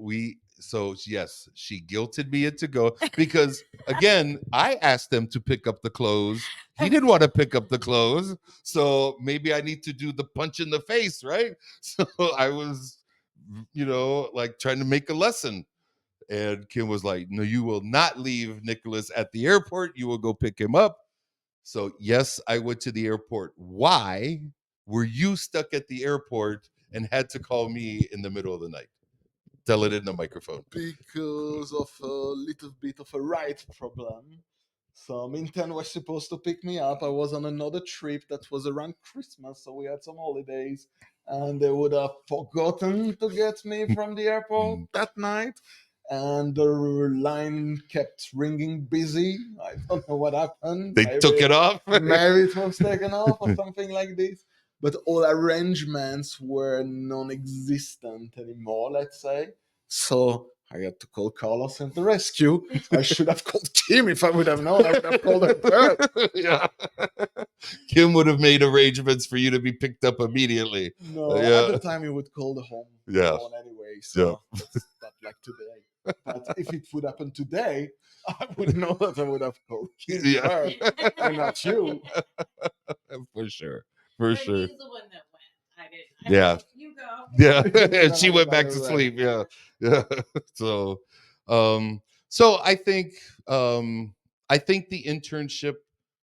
yes, she guilted me into go, because again, I asked them to pick up the clothes. He didn't want to pick up the clothes. So maybe I need to do the punch in the face, right? So I was, like trying to make a lesson. And Kim was like, no, you will not leave Nicholas at the airport. You will go pick him up. So yes, I went to the airport. Why were you stuck at the airport and had to call me in the middle of the night? Tell it in the microphone. Because of a little bit of a ride problem. So Minton was supposed to pick me up. I was on another trip that was around Christmas, so we had some holidays, and they would have forgotten to get me from the airport that night. And the line kept ringing busy. I don't know what happened. They took it off. Maybe it was taken off or something like this. But all arrangements were non-existent anymore, let's say. So I had to call Carlos and the rescue. I should have called Kim if I would have known. I would have called her first. Yeah. Kim would have made arrangements for you to be picked up immediately. No, Yeah. at the time you would call the home Yeah. phone anyway, so it's not like today. But if it would happen today, I would know that I would have called Kim Yeah. first, and not you. For sure. For But sure. he's the one that went. I didn't. Yeah. You go. Yeah. And then And she I went got back her to ready. sleep. Yeah. Yeah. So I think the internship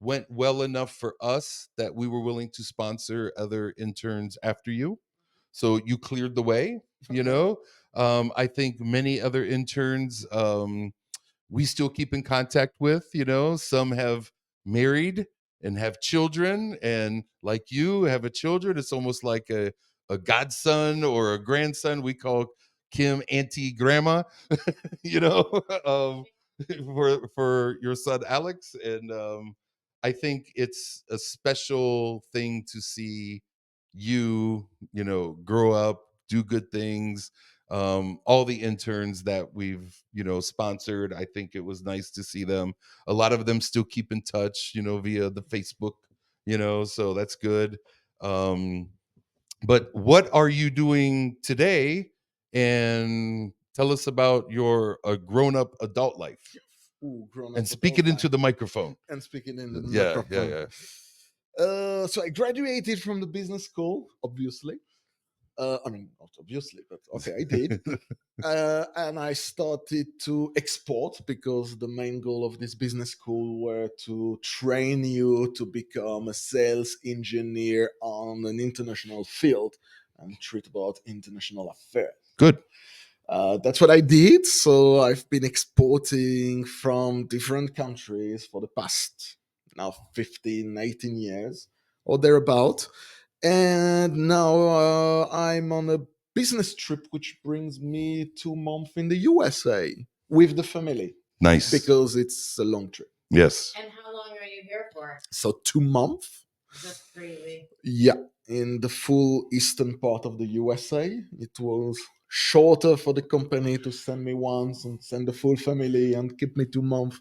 went well enough for us that we were willing to sponsor other interns after you. So you cleared the way, you know. I think many other interns we still keep in contact with, you know. Some have married and have children, and like you have a children. It's almost like a godson or a grandson. We call Kim Auntie Grandma, you know, for your son Alex. And I think it's a special thing to see you, you know, grow up, do good things. All the interns that we've, you know, sponsored, I think it was nice to see them. A lot of them still keep in touch, you know, via the Facebook, you know, so that's good. But what are you doing today? And tell us about your grown-up adult life. Ooh, grown-up And speak it adult into life. the microphone. And speaking in the Yeah, microphone. So I graduated from the business school, obviously. I mean, not obviously, but okay, I did. And I started to export because the main goal of this business school were to train you to become a sales engineer on an international field and treat about international affairs. Good. That's what I did. So I've been exporting from different countries for the past now 15, 18 years or thereabout. And now I'm on a business trip, which brings me 2 months in the USA with the family. Nice. Because it's a long trip. Yes. And how long are you here for? So 2 months. Just 3 weeks. Yeah, in the full eastern part of the USA. It was shorter for the company to send me once and send the full family and keep me 2 months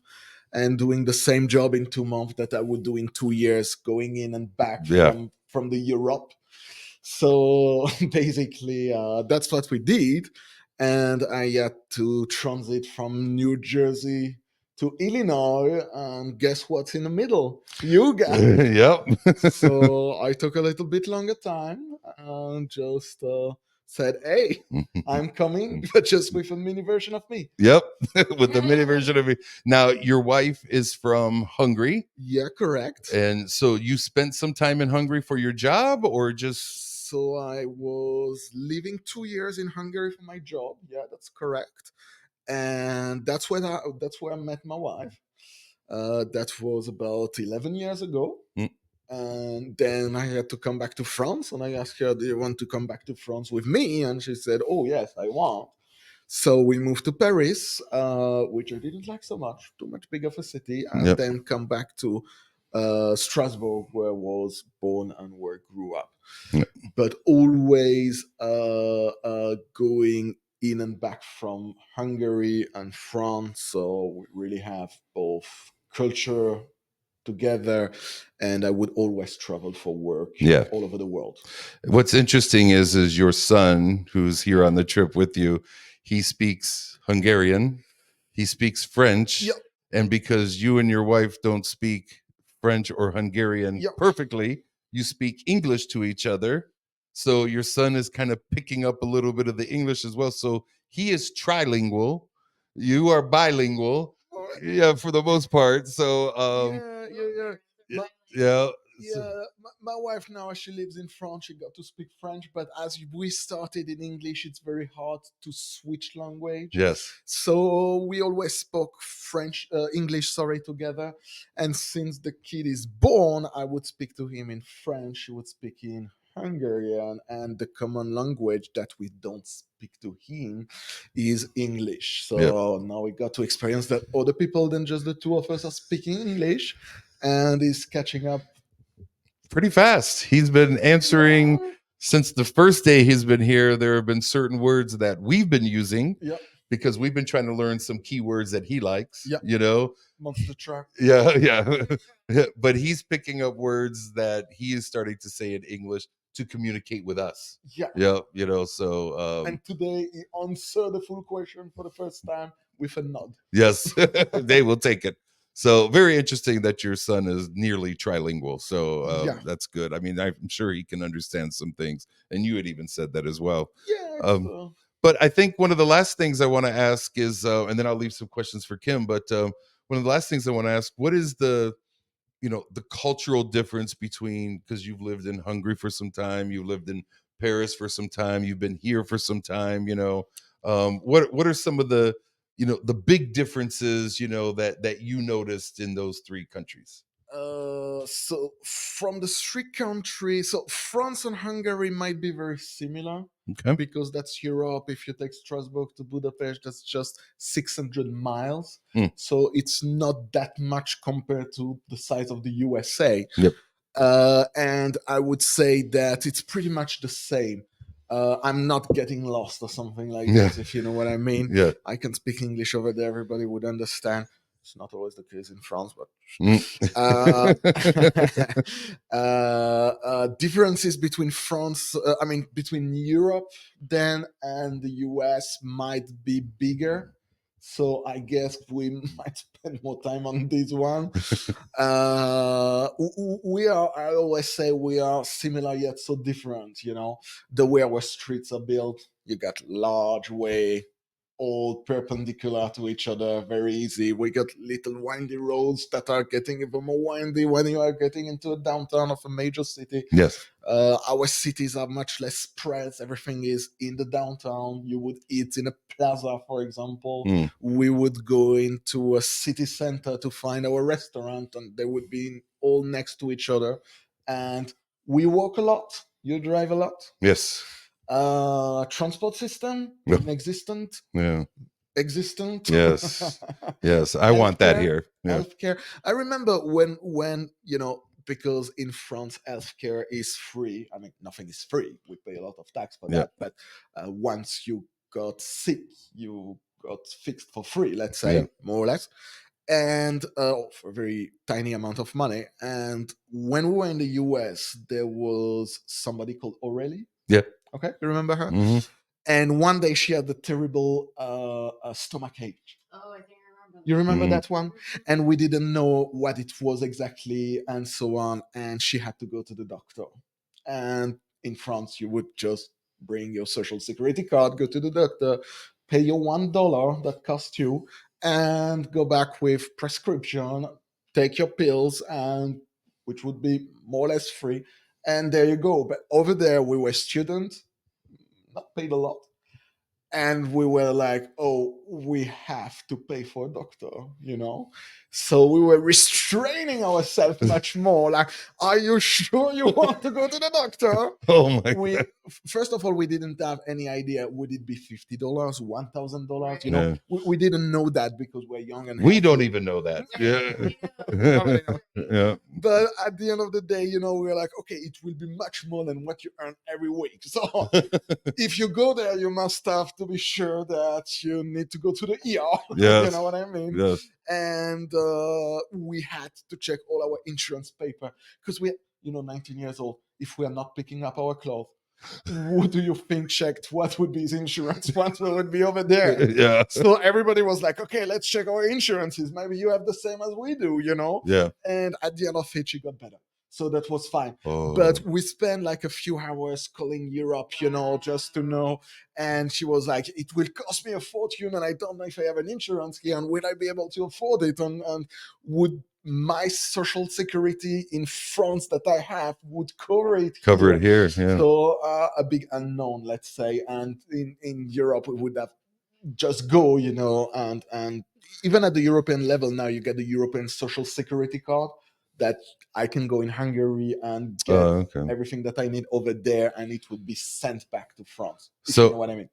and doing the same job in 2 months that I would do in 2 years, going in and back from the Europe. So basically, that's what we did. And I had to transit from New Jersey to Illinois, and guess what's in the middle? You guys. Yep. So I took a little bit longer time and just said, "Hey, I'm coming, but just with a mini version of me." Yep. With the mini version of me. Now, your wife is from Hungary. Yeah, correct. And so you spent some time in Hungary for your job, or just? So I was living 2 years in Hungary for my job. Yeah, that's correct. And that's where I met my wife. That was about 11 years ago. And then I had to come back to France, and I asked her, "Do you want to come back to France with me?" And she said, "Oh yes, I want." So we moved to Paris, which I didn't like so much, too much big of a city, and then come back to Strasbourg, where I was born and where I grew up. But always going in and back from Hungary and France, so we really have both culture together, and I would always travel for work all over the world. What's interesting is your son, who's here on the trip with you, he speaks Hungarian, he speaks French, and because you and your wife don't speak French or Hungarian perfectly, you speak English to each other. So your son is kind of picking up a little bit of the English as well. So he is trilingual. You are bilingual. Yeah, for the most part. So my wife now, she lives in France, she got to speak French, but as we started in English, it's very hard to switch language. Yes. So we always spoke English together, and since the kid is born, I would speak to him in French, she would speak in Hungarian, and the common language that we don't speak to him is English. So now we got to experience that other people than just the two of us are speaking English, and he's catching up pretty fast. He's been answering since the first day he's been here. There have been certain words that we've been using because we've been trying to learn some keywords that he likes. Yeah. You know, Monster truck. yeah. But he's picking up words that he is starting to say in English to communicate with us. Yeah. Yeah, you know, so And today he answered the full question for the first time with a nod. yes, they will take it. So very interesting that your son is nearly trilingual. So Yeah. that's good. I mean, I'm sure he can understand some things, and you had even said that as well. Yeah. But I think one of the last things I want to ask is, and then I'll leave some questions for Kim. But one of the last things I want to ask, what is the the cultural difference between, because you've lived in Hungary for some time, you've lived in Paris for some time, you've been here for some time, what are some of the the big differences that you noticed in those three countries? So from the three countries, so France and Hungary might be very similar. Okay. Because that's Europe. If you take Strasbourg to Budapest, that's just 600 miles. So it's not that much compared to the size of the USA. Yep. And I would say that it's pretty much the same. I'm not getting lost or something like this, if you know what I mean. Yeah. I can speak English over there. Everybody would understand. It's not always the case in France, but differences between between Europe then and the US might be bigger. So I guess we might spend more time on this one. I always say we are similar yet so different, the way our streets are built. You got large way, all perpendicular to each other, very easy. We got little windy roads that are getting even more windy when you are getting into a downtown of a major city. Yes. Our cities are much less spread. Everything is in the downtown. You would eat in a plaza, for example. We would go into a city center to find our restaurant, and they would be all next to each other. And we walk a lot. You drive a lot. Yes. Transport system Yep. inexistent. Yeah. Existent. Yes. Yes. I want that here. Yeah. Healthcare. I remember when because in France healthcare is free. I mean, nothing is free. We pay a lot of tax for that. But once you got sick, you got fixed for free. Let's say more or less. And for a very tiny amount of money. And when we were in the US, there was somebody called Aurelie. Yeah. Okay, you remember her? Mm-hmm. And one day she had a terrible stomach ache. Oh, I think I remember. You remember that one? And we didn't know what it was exactly and so on. And she had to go to the doctor. And in France, you would just bring your social security card, go to the doctor, pay your $1 that cost you, and go back with prescription, take your pills, and which would be more or less free. And there you go. But over there, we were students, not paid a lot. And we were like, oh, we have to pay for a doctor, So we were restraining ourselves much more. Like, are you sure you want to go to the doctor? Oh my God. First of all, we didn't have any idea. Would it be $50, $1,000? We didn't know that because we're young and we don't even know that. Yeah. But at the end of the day, we were like, okay, it will be much more than what you earn every week. So if you go there, you must have to be sure that you need to go to the ER. Yes. You know what I mean? Yes. And we had to check all our insurance paper because we're 19 years old. If we are not picking up our clothes, who do you think checked what would be his insurance once we would be over there? Yeah. So everybody was like, okay, let's check our insurances. Maybe you have the same as we do, Yeah. And at the end of it, she got better. So that was fine. Oh. But we spent like a few hours calling Europe, just to know. And she was like, it will cost me a fortune. And I don't know if I have an insurance here. And will I be able to afford it? And would my social security in France that I have would cover it here. Yeah. So a big unknown, let's say. And in Europe, we would have just go, and even at the European level now, you get the European social security card that I can go in Hungary and get everything that I need over there, and it would be sent back to France. So, you know what I mean?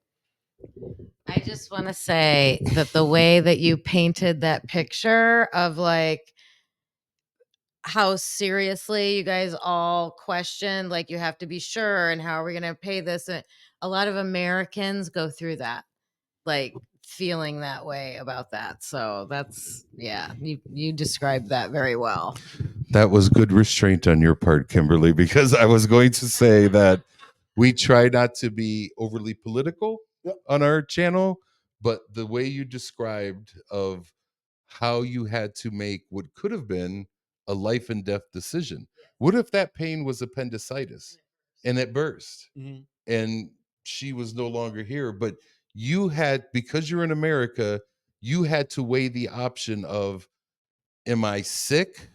I just want to say that the way that you painted that picture of like how seriously you guys all questioned, like you have to be sure, and how are we going to pay this? A lot of Americans go through that. Like feeling that way about that. So that's, yeah, you described that very well. That was good restraint on your part, Kimberly, because I was going to say that we try not to be overly political on our channel, but the way you described of how you had to make what could have been a life and death decision. What if that pain was appendicitis and it burst and she was no longer here? But you had, because you're in America, you had to weigh the option of, am I sick?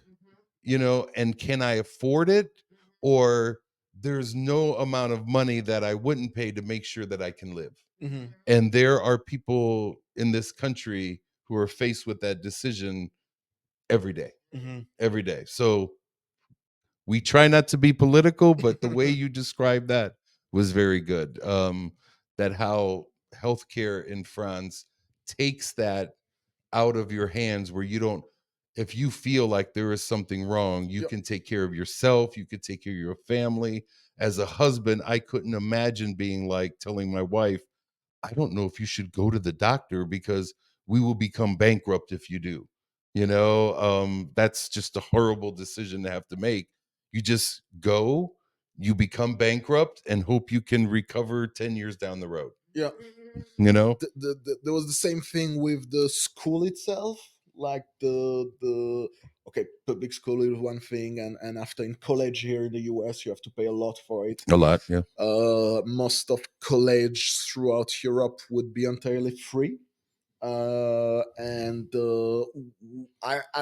And can I afford it? Or there's no amount of money that I wouldn't pay to make sure that I can live. And there are people in this country who are faced with that decision every day. Every day. So we try not to be political, but the way you described that was very good. That how healthcare in France takes that out of your hands, where you don't, if you feel like there is something wrong, you can take care of yourself, you could take care of your family. As a husband, I couldn't imagine being like telling my wife, I don't know if you should go to the doctor because we will become bankrupt if you do. That's just a horrible decision to have to make. You just go, you become bankrupt, and hope you can recover 10 years down the road. Yeah. There was the same thing with the school itself. Like public school is one thing, and after in college here in the US, you have to pay a lot for it. A lot, yeah. Most of college throughout Europe would be entirely free. As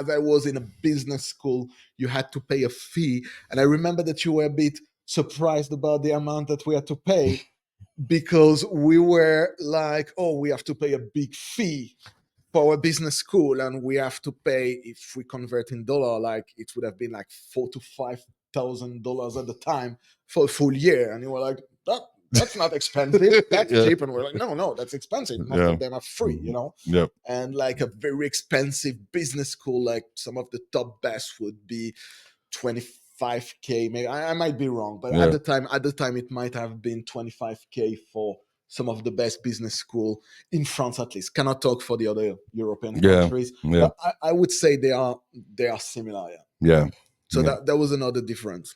I was in a business school, you had to pay a fee, and I remember that you were a bit surprised about the amount that we had to pay, because we were like, oh, we have to pay a big fee for a business school, and we have to pay, if we convert in dollar, like it would have been like $4,000 to $5,000 at the time for a full year. And you were like, that's not expensive. That's cheap. And we're like, no, that's expensive. Most of them are free, Yep. And like a very expensive business school, like some of the top best would be 25K. Maybe I might be wrong, but at the time it might have been 25K for some of the best business school in France, at least. Cannot talk for the other European countries, but I would say they are similar. Yeah. So that was another difference.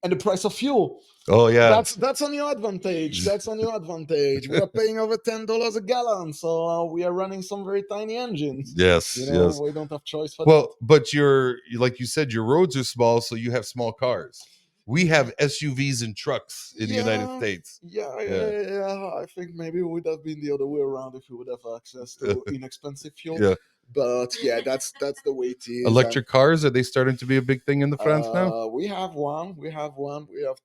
And the price of fuel. Oh yeah, that's on your advantage. That's on your advantage. We are paying over $10 a gallon, so we are running some very tiny engines. Yes, yes. We don't have choice for that. But you're, like you said, your roads are small, so you have small cars. We have SUVs and trucks in the United States. Yeah. I think maybe it would have been the other way around if we would have access to inexpensive fuel. Yeah. But yeah, that's the way it is. Electric cars, are they starting to be a big thing in the France now? We have one. We have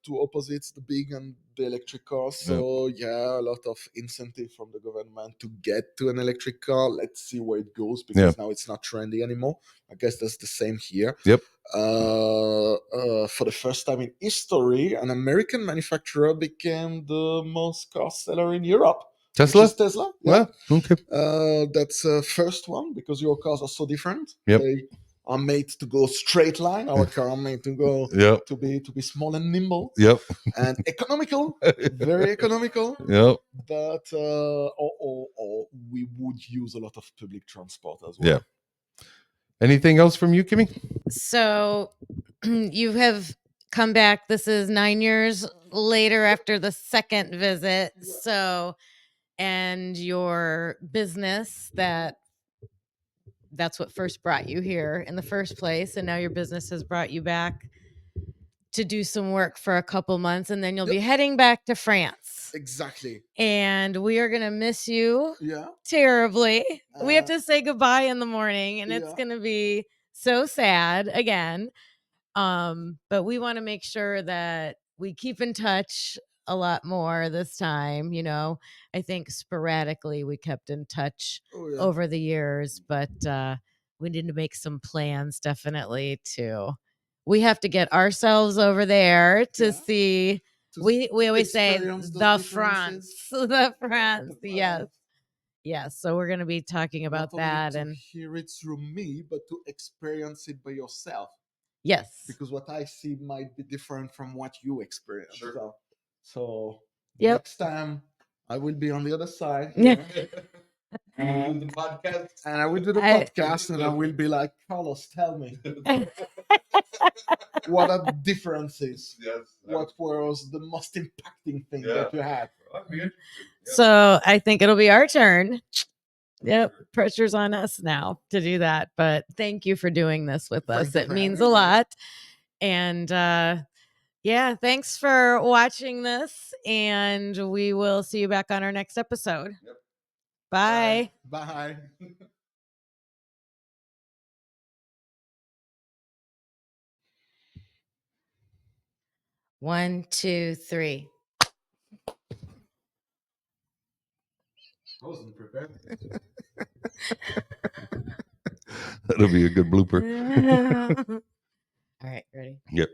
two opposites, the big and the electric car. So a lot of incentive from the government to get to an electric car. Let's see where it goes, because now it's not trendy anymore. I guess that's the same here. Yep. For the first time in history, an American manufacturer became the most car seller in Europe. Tesla? Tesla. Yeah. Well, okay. That's first one, because your cars are so different. Yep. They are made to go straight line. Our car are made to go to be small and nimble. Yep. And economical, very economical. Yep. But or we would use a lot of public transport as well. Yeah. Anything else from you, Kimmy? So you have come back. This is 9 years later after the second visit. So, and your business, that's what first brought you here in the first place. And now your business has brought you back to do some work for a couple months, and then you'll be heading back to France. Exactly. And we are going to miss you terribly. We have to say goodbye in the morning, and it's going to be so sad again. But we want to make sure that we keep in touch a lot more this time. I think sporadically we kept in touch over the years, but we need to make some plans definitely too. We have to get ourselves over there to see. We always say the France. Yes. So we're going to be talking about that, and hear it through me, but to experience it by yourself. Yes. Because what I see might be different from what you experience. Sure. So next time I will be on the other side. And the podcast. I will do the podcast, and I will be like, Carlos, tell me what are the differences. Yes. What was the most impacting thing that you had? I'd be interested. Yeah. So I think it'll be our turn. Yep, pressure's on us now to do that. But thank you for doing this with us. Thank you It for means a having me. lot. And yeah, thanks for watching this. And we will see you back on our next episode. Yep. Bye. Bye. 1, 2, 3. I wasn't prepared. That'll be a good blooper. All right, ready? Yep.